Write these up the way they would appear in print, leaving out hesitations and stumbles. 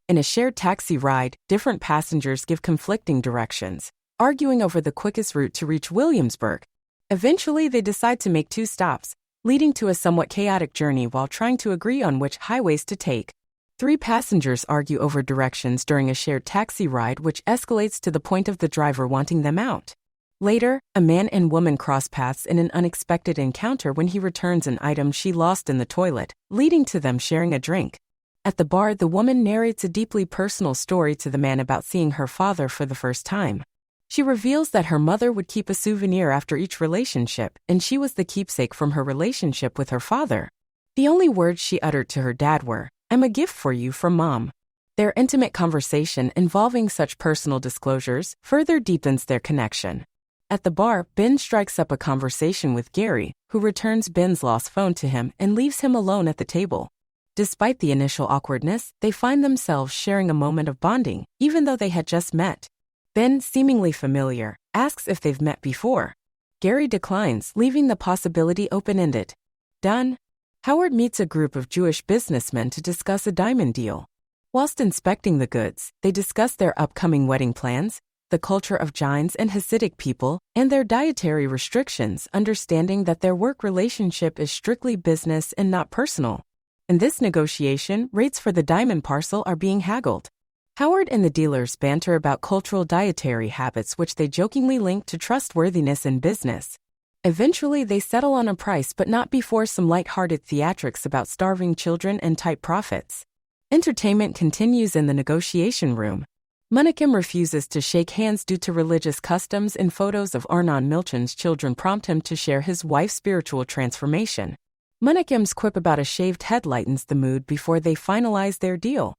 In a shared taxi ride, different passengers give conflicting directions, arguing over the quickest route to reach Williamsburg. Eventually, they decide to make 2 stops, leading to a somewhat chaotic journey while trying to agree on which highways to take. 3 passengers argue over directions during a shared taxi ride, which escalates to the point of the driver wanting them out. Later, a man and woman cross paths in an unexpected encounter when he returns an item she lost in the toilet, leading to them sharing a drink. At the bar, the woman narrates a deeply personal story to the man about seeing her father for the first time. She reveals that her mother would keep a souvenir after each relationship, and she was the keepsake from her relationship with her father. The only words she uttered to her dad were, "I'm a gift for you from Mom." Their intimate conversation involving such personal disclosures further deepens their connection. At the bar, Ben strikes up a conversation with Garry, who returns Ben's lost phone to him and leaves him alone at the table. Despite the initial awkwardness, they find themselves sharing a moment of bonding, even though they had just met. Ben, seemingly familiar, asks if they've met before. Garry declines, leaving the possibility open-ended. Done. Howard meets a group of Jewish businessmen to discuss a diamond deal. Whilst inspecting the goods, they discuss their upcoming wedding plans, the culture of Jains and Hasidic people, and their dietary restrictions, understanding that their work relationship is strictly business and not personal. In this negotiation, rates for the diamond parcel are being haggled. Howard and the dealers banter about cultural dietary habits which they jokingly link to trustworthiness in business. Eventually, they settle on a price but not before some light-hearted theatrics about starving children and tight profits. Entertainment continues in the negotiation room. Mansukhbhai refuses to shake hands due to religious customs, and photos of Arnon Milchan's children prompt him to share his wife's spiritual transformation. Mansukhbhai's quip about a shaved head lightens the mood before they finalize their deal.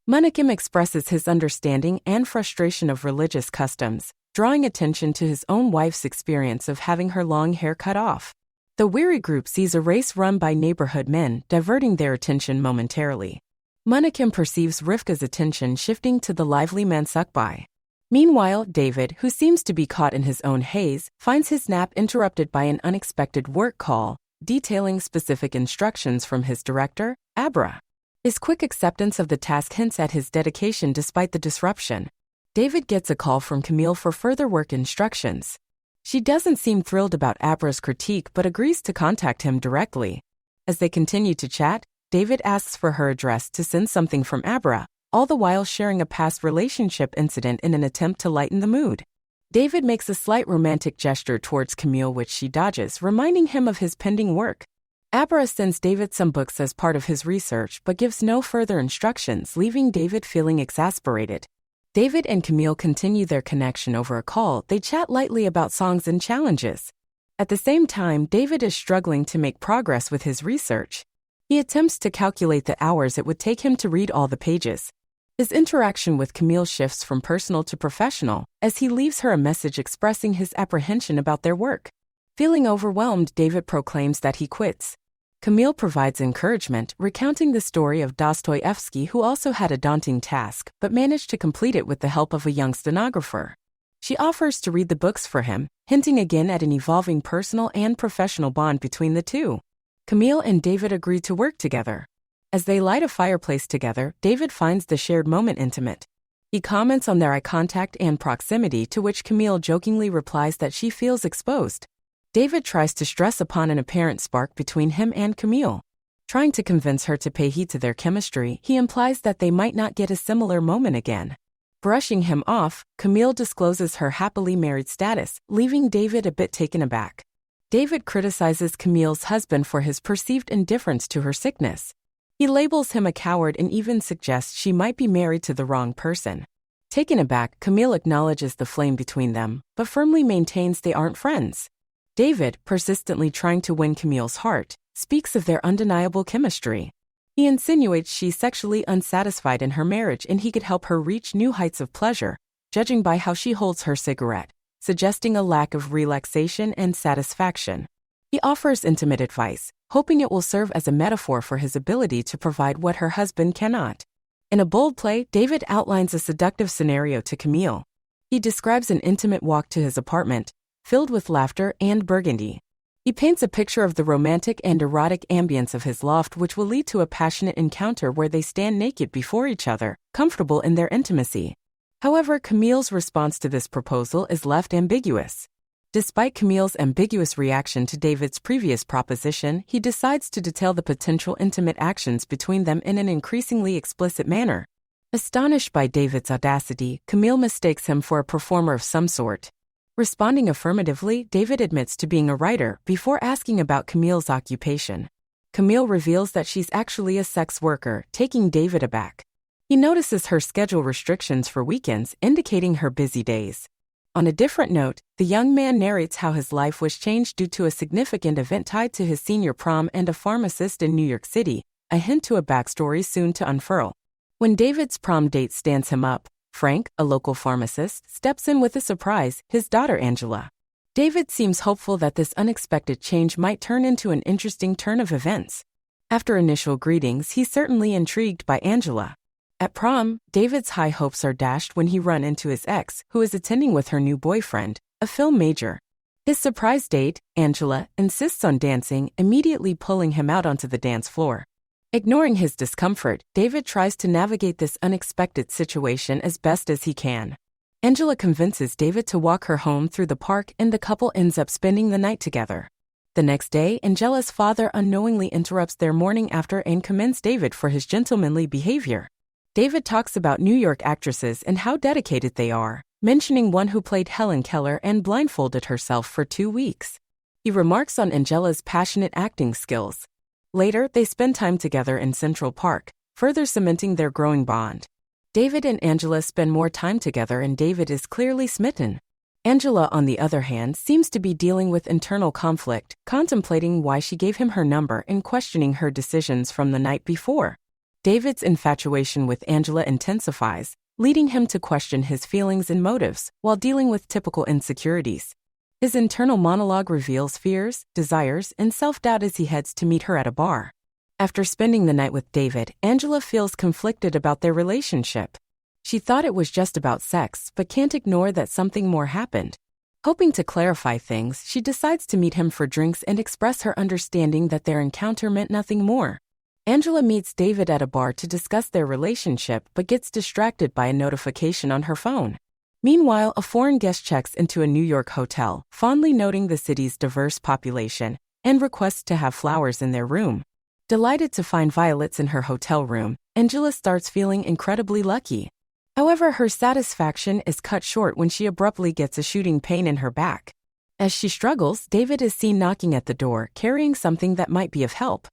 Mansukhbhai expresses his understanding and frustration of religious customs, drawing attention to his own wife's experience of having her long hair cut off. The weary group sees a race run by neighborhood men, diverting their attention momentarily. Mansukhbhai perceives Rifka's attention shifting to the lively Mansukhbhai. Meanwhile, David, who seems to be caught in his own haze, finds his nap interrupted by an unexpected work call, detailing specific instructions from his director, Abra. His quick acceptance of the task hints at his dedication despite the disruption. David gets a call from Camille for further work instructions. She doesn't seem thrilled about Abra's critique but agrees to contact him directly. As they continue to chat, David asks for her address to send something from Abra, all the while sharing a past relationship incident in an attempt to lighten the mood. David makes a slight romantic gesture towards Camille which she dodges, reminding him of his pending work. Abra sends David some books as part of his research but gives no further instructions, leaving David feeling exasperated. David and Camille continue their connection over a call. They chat lightly about songs and challenges. At the same time, David is struggling to make progress with his research. He attempts to calculate the hours it would take him to read all the pages. His interaction with Camille shifts from personal to professional, as he leaves her a message expressing his apprehension about their work. Feeling overwhelmed, David proclaims that he quits. Camille provides encouragement, recounting the story of Dostoevsky, who also had a daunting task but managed to complete it with the help of a young stenographer. She offers to read the books for him, hinting again at an evolving personal and professional bond between the two. Camille and David agree to work together. As they light a fireplace together, David finds the shared moment intimate. He comments on their eye contact and proximity, to which Camille jokingly replies that she feels exposed. David tries to stress upon an apparent spark between him and Camille. Trying to convince her to pay heed to their chemistry, he implies that they might not get a similar moment again. Brushing him off, Camille discloses her happily married status, leaving David a bit taken aback. David criticizes Camille's husband for his perceived indifference to her sickness. He labels him a coward and even suggests she might be married to the wrong person. Taken aback, Camille acknowledges the flame between them, but firmly maintains they aren't friends. David, persistently trying to win Camille's heart, speaks of their undeniable chemistry. He insinuates she's sexually unsatisfied in her marriage and he could help her reach new heights of pleasure, judging by how she holds her cigarette, suggesting a lack of relaxation and satisfaction. He offers intimate advice, hoping it will serve as a metaphor for his ability to provide what her husband cannot. In a bold play, David outlines a seductive scenario to Camille. He describes an intimate walk to his apartment, filled with laughter and burgundy. He paints a picture of the romantic and erotic ambience of his loft, which will lead to a passionate encounter where they stand naked before each other, comfortable in their intimacy. However, Camille's response to this proposal is left ambiguous. Despite Camille's ambiguous reaction to David's previous proposition, he decides to detail the potential intimate actions between them in an increasingly explicit manner. Astonished by David's audacity, Camille mistakes him for a performer of some sort. Responding affirmatively, David admits to being a writer before asking about Camille's occupation. Camille reveals that she's actually a sex worker, taking David aback. He notices her schedule restrictions for weekends, indicating her busy days. On a different note, the young man narrates how his life was changed due to a significant event tied to his senior prom and a pharmacist in New York City, a hint to a backstory soon to unfurl. When David's prom date stands him up, Frank, a local pharmacist, steps in with a surprise, his daughter Angela. David seems hopeful that this unexpected change might turn into an interesting turn of events. After initial greetings, he's certainly intrigued by Angela. At prom, David's high hopes are dashed when he runs into his ex, who is attending with her new boyfriend, a film major. His surprise date, Angela, insists on dancing, immediately pulling him out onto the dance floor. Ignoring his discomfort, David tries to navigate this unexpected situation as best as he can. Angela convinces David to walk her home through the park, and the couple ends up spending the night together. The next day, Angela's father unknowingly interrupts their morning after and commends David for his gentlemanly behavior. David talks about New York actresses and how dedicated they are, mentioning one who played Helen Keller and blindfolded herself for 2 weeks. He remarks on Angela's passionate acting skills. Later, they spend time together in Central Park, further cementing their growing bond. David and Angela spend more time together and David is clearly smitten. Angela, on the other hand, seems to be dealing with internal conflict, contemplating why she gave him her number and questioning her decisions from the night before. David's infatuation with Angela intensifies, leading him to question his feelings and motives while dealing with typical insecurities. His internal monologue reveals fears, desires, and self-doubt as he heads to meet her at a bar. After spending the night with David, Angela feels conflicted about their relationship. She thought it was just about sex, but can't ignore that something more happened. Hoping to clarify things, she decides to meet him for drinks and express her understanding that their encounter meant nothing more. Angela meets David at a bar to discuss their relationship but gets distracted by a notification on her phone. Meanwhile, a foreign guest checks into a New York hotel, fondly noting the city's diverse population, and requests to have flowers in their room. Delighted to find violets in her hotel room, Angela starts feeling incredibly lucky. However, her satisfaction is cut short when she abruptly gets a shooting pain in her back. As she struggles, David is seen knocking at the door, carrying something that might be of help.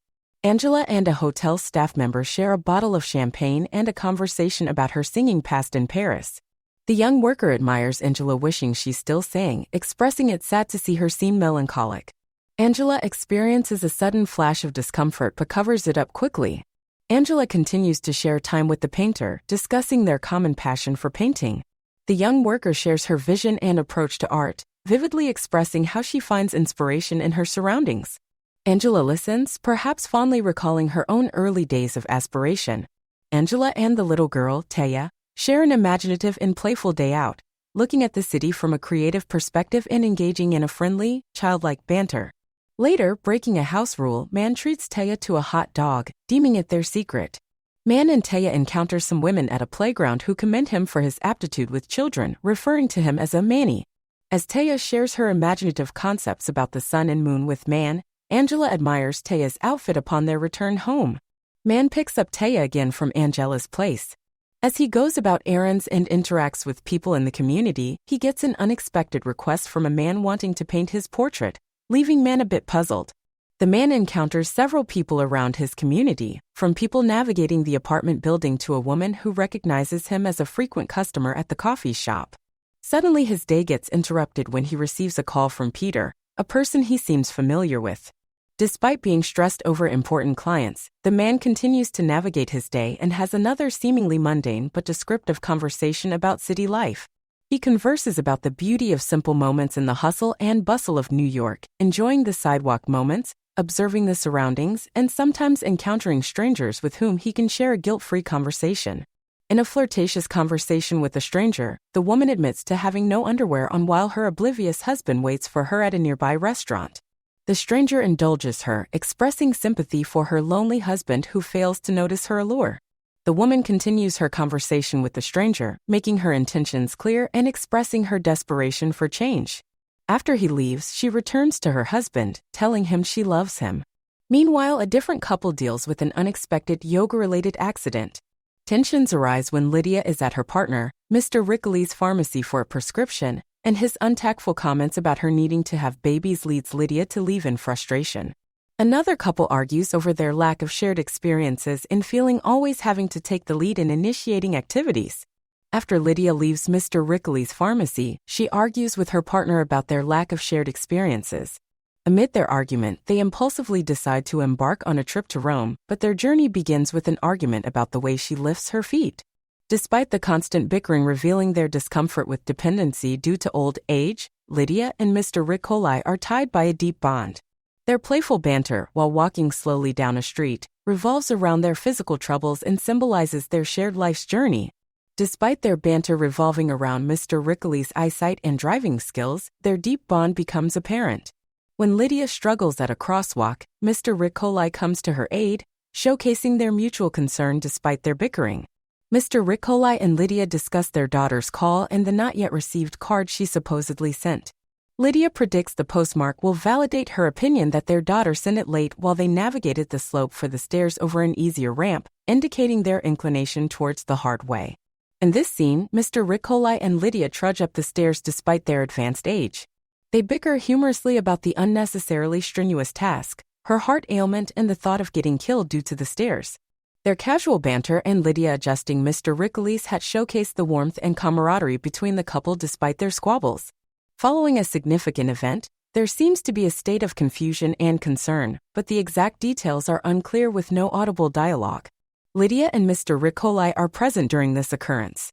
Angela and a hotel staff member share a bottle of champagne and a conversation about her singing past in Paris. The young worker admires Angela, wishing she still sang, expressing it's sad to see her seem melancholic. Angela experiences a sudden flash of discomfort but covers it up quickly. Angela continues to share time with the painter, discussing their common passion for painting. The young worker shares her vision and approach to art, vividly expressing how she finds inspiration in her surroundings. Angela listens, perhaps fondly recalling her own early days of aspiration. Angela and the little girl, Taya, share an imaginative and playful day out, looking at the city from a creative perspective and engaging in a friendly, childlike banter. Later, breaking a house rule, Man treats Taya to a hot dog, deeming it their secret. Man and Taya encounter some women at a playground who commend him for his aptitude with children, referring to him as a Manny. As Taya shares her imaginative concepts about the sun and moon with Man, Angela admires Taya's outfit upon their return home. Man picks up Taya again from Angela's place. As he goes about errands and interacts with people in the community, he gets an unexpected request from a man wanting to paint his portrait, leaving Man a bit puzzled. The man encounters several people around his community, from people navigating the apartment building to a woman who recognizes him as a frequent customer at the coffee shop. Suddenly his day gets interrupted when he receives a call from Peter, a person he seems familiar with. Despite being stressed over important clients, the man continues to navigate his day and has another seemingly mundane but descriptive conversation about city life. He converses about the beauty of simple moments in the hustle and bustle of New York, enjoying the sidewalk moments, observing the surroundings, and sometimes encountering strangers with whom he can share a guilt-free conversation. In a flirtatious conversation with a stranger, the woman admits to having no underwear on while her oblivious husband waits for her at a nearby restaurant. The stranger indulges her, expressing sympathy for her lonely husband who fails to notice her allure. The woman continues her conversation with the stranger, making her intentions clear and expressing her desperation for change. After he leaves, she returns to her husband, telling him she loves him. Meanwhile, a different couple deals with an unexpected yoga-related accident. Tensions arise when Lydia is at her partner, Mr. Rickley's pharmacy for a prescription, and his untactful comments about her needing to have babies leads Lydia to leave in frustration. Another couple argues over their lack of shared experiences in feeling always having to take the lead in initiating activities. After Lydia leaves Mr. Rickley's pharmacy, she argues with her partner about their lack of shared experiences. Amid their argument, they impulsively decide to embark on a trip to Rome, but their journey begins with an argument about the way she lifts her feet. Despite the constant bickering revealing their discomfort with dependency due to old age, Lydia and Mr. Rickley are tied by a deep bond. Their playful banter, while walking slowly down a street, revolves around their physical troubles and symbolizes their shared life's journey. Despite their banter revolving around Mr. Rickley's eyesight and driving skills, their deep bond becomes apparent. When Lydia struggles at a crosswalk, Mr. Rickley comes to her aid, showcasing their mutual concern despite their bickering. Mr. Rickley and Lydia discuss their daughter's call and the not-yet-received card she supposedly sent. Lydia predicts the postmark will validate her opinion that their daughter sent it late while they navigated the slope for the stairs over an easier ramp, indicating their inclination towards the hard way. In this scene, Mr. Rickley and Lydia trudge up the stairs despite their advanced age. They bicker humorously about the unnecessarily strenuous task, her heart ailment, and the thought of getting killed due to the stairs. Their casual banter and Lydia adjusting Mr. Rickley's hat showcase the warmth and camaraderie between the couple despite their squabbles. Following a significant event, there seems to be a state of confusion and concern, but the exact details are unclear with no audible dialogue. Lydia and Mr. Rickley are present during this occurrence.